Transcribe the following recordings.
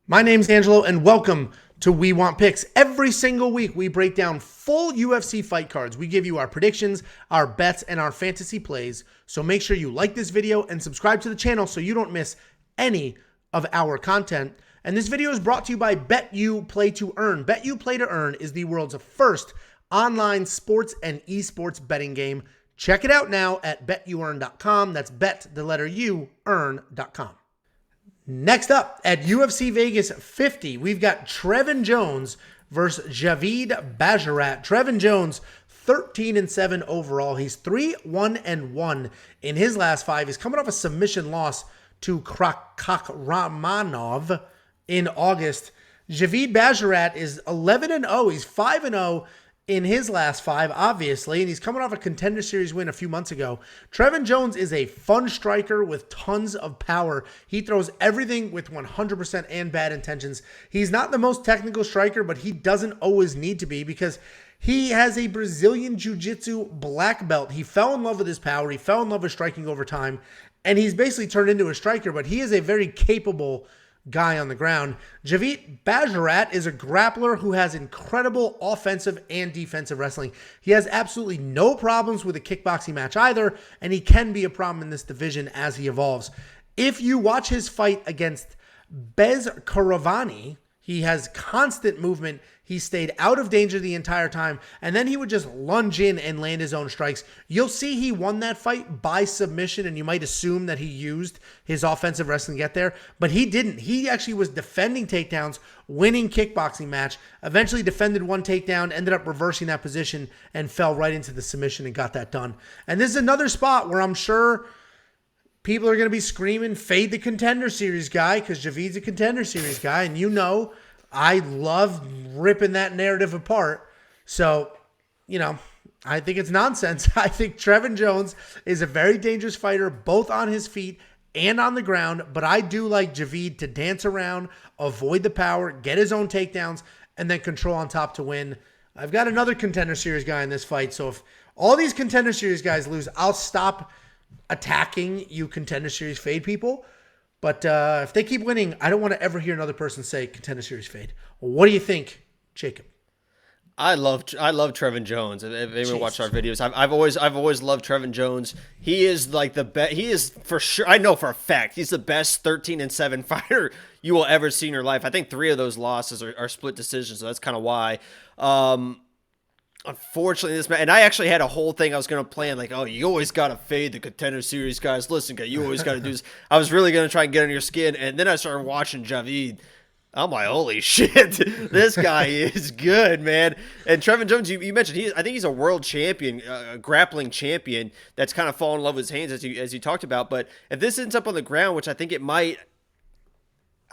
My name's Angelo, and welcome to We Want Picks. Every single week, we break down full UFC fight cards. We give you our predictions, our bets, and our fantasy plays. So make sure you like this video and subscribe to the channel so you don't miss any of our content. And this video is brought to you by BETU Play to Earn. BETU Play to Earn is the world's first online sports and esports betting game. Check it out now at betuearn.com. That's bet, the letter U, earn.com. Next up at UFC Vegas 50, we've got Trevin Jones versus Javid Basharat. Trevin Jones, 13-7 overall. He's 3-1-1 in his last five. He's coming off a submission loss to Rakhmonov in August. Javid Basharat is 11-0. He's 5-0 in his last five, obviously, and he's coming off a Contender Series win a few months ago. Trevin Jones is a fun striker with tons of power. He throws everything with 100% and bad intentions. He's not the most technical striker, but he doesn't always need to be because he has a Brazilian Jiu-Jitsu black belt. He fell in love with his power. He fell in love with striking over time, and he's basically turned into a striker, but he is a very capable guy on the ground. Javid Basharat is a grappler who has incredible offensive and defensive wrestling. He has absolutely no problems with a kickboxing match either, and he can be a problem in this division as he evolves. If you watch his fight against Bez Karavani, he has constant movement. He stayed out of danger the entire time, and then he would just lunge in and land his own strikes. You'll see he won that fight by submission, and you might assume that he used his offensive wrestling to get there, but he didn't. He actually was defending takedowns, winning kickboxing match, eventually defended one takedown, ended up reversing that position, and fell right into the submission and got that done. And this is another spot where I'm sure people are going to be screaming, fade the Contender Series guy, because Javid's a Contender Series guy, and you know I love ripping that narrative apart. So, I think it's nonsense. I think Trevin Jones is a very dangerous fighter, both on his feet and on the ground, but I do like Javid to dance around, avoid the power, get his own takedowns, and then control on top to win. I've got another Contender Series guy in this fight, so if all these Contender Series guys lose, I'll stop attacking you Contender Series fade people. But if they keep winning, I don't want to ever hear another person say Contender Series fade. What do you think, Jacob? I love Trevin Jones. If anyone watched our videos, I've always loved Trevin Jones. He is like the best. He is for sure. I know for a fact he's the best 13-7 fighter you will ever see in your life. I think 3 of those losses are split decisions, so that's kind of why. Unfortunately, this man, and I actually had a whole thing I was going to plan, like, oh, you always got to fade the Contender Series guys. Listen, guy, you always got to do this. I was really going to try and get on your skin, and then I started watching Javid. I'm like, holy shit, this guy is good, man. And Trevin Jones, you mentioned, I think he's a world champion, a grappling champion that's kind of fallen in love with his hands, as you talked about. But if this ends up on the ground, which I think it might,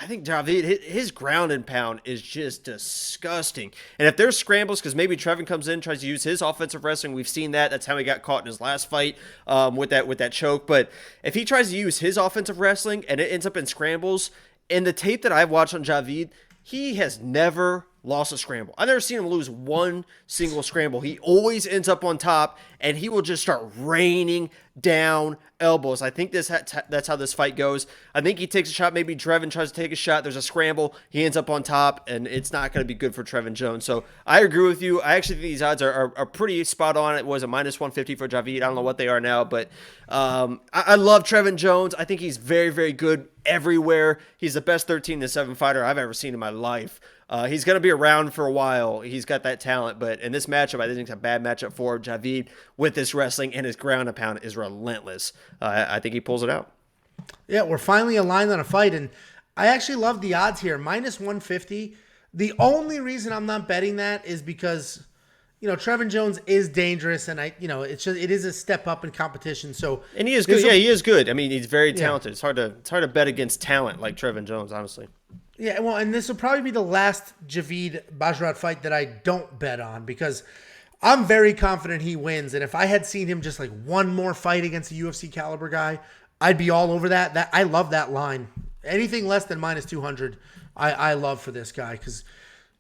I think Javid, his ground and pound is just disgusting. And if there's scrambles, because maybe Trevin comes in, tries to use his offensive wrestling, we've seen that. That's how he got caught in his last fight with that choke. But if he tries to use his offensive wrestling and it ends up in scrambles, in the tape that I've watched on Javid, he has never lost a scramble. I've never seen him lose one single scramble. He always ends up on top, and he will just start raining down elbows. I think that's how this fight goes. I think he takes a shot. Maybe Trevin tries to take a shot. There's a scramble. He ends up on top, and it's not going to be good for Trevin Jones. So I agree with you. I actually think these odds are pretty spot on. It was a -150 for Javid. I don't know what they are now, but I love Trevin Jones. I think he's very, very good everywhere. He's the best 13-7 fighter I've ever seen in my life. He's going to be around for a while. He's got that talent, but in this matchup, I think it's a bad matchup for Javid with this wrestling, and his ground and pound is relentless. I think he pulls it out. Yeah, we're finally aligned on a fight, and I actually love the odds here. -150. The only reason I'm not betting that is because, Trevin Jones is dangerous, and it is a step up in competition. So, and he is good. Yeah, he is good. I mean, he's very talented. Yeah. It's hard to bet against talent like Trevin Jones, honestly. Yeah, well, and this will probably be the last Javid Basharat fight that I don't bet on because I'm very confident he wins. And if I had seen him just like one more fight against a UFC caliber guy, I'd be all over that. I love that line. Anything less than -200, I love for this guy because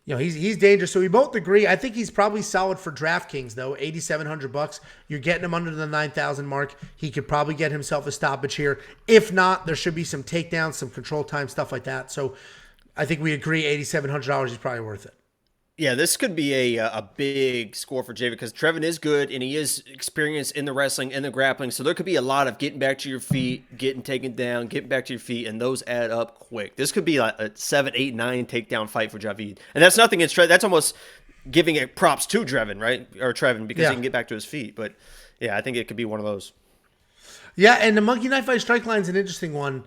he's dangerous. So we both agree. I think he's probably solid for DraftKings though. $8,700. You're getting him under the 9,000 mark. He could probably get himself a stoppage here. If not, there should be some takedowns, some control time, stuff like that. So I think we agree $8,700 is probably worth it. Yeah, this could be a big score for Javid because Trevin is good and he is experienced in the wrestling and the grappling. So there could be a lot of getting back to your feet, getting taken down, getting back to your feet, and those add up quick. This could be like a 7, 8, 9 takedown fight for Javid. And that's nothing against Trevin. That's almost giving it props to Trevin, right? Or Trevin because he can get back to his feet. But yeah, I think it could be one of those. Yeah, and the Monkey Knife Fight strike line is an interesting one.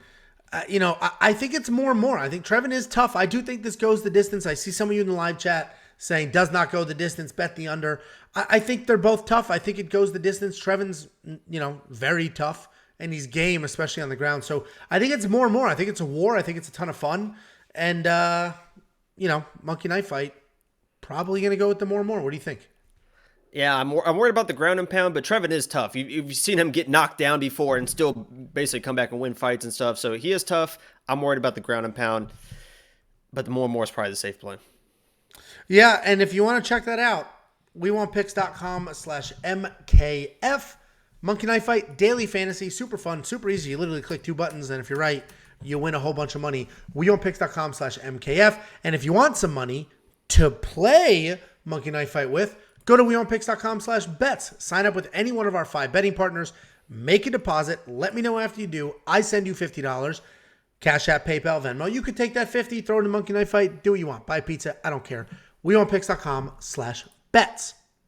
I think it's more and more. I think Trevin is tough. I do think this goes the distance. I see some of you in the live chat saying does not go the distance, bet the under. I think they're both tough. I think it goes the distance. Trevin's, very tough, and he's game, especially on the ground. So I think it's more and more. I think it's a war. I think it's a ton of fun. And, Monkey Knife Fight, probably going to go with the more and more. What do you think? Yeah, I'm worried about the ground and pound, but Trevin is tough. You've seen him get knocked down before and still basically come back and win fights and stuff. So he is tough. I'm worried about the ground and pound, but the more and more is probably the safe play. Yeah, and if you want to check that out, WeWantPicks.com/MKF. Monkey Knife Fight, daily fantasy, super fun, super easy. You literally click 2 buttons, and if you're right, you win a whole bunch of money. WeWantPicks.com/MKF. And if you want some money to play Monkey Knife Fight with, go to WeWantPicks.com/bets. Sign up with any one of our 5 betting partners. Make a deposit. Let me know after you do. I send you $50. Cash App, PayPal, Venmo. You could take that 50, throw it in the Monkey Knife Fight, do what you want. Buy pizza. I don't care. WeWantPicks.com/bets.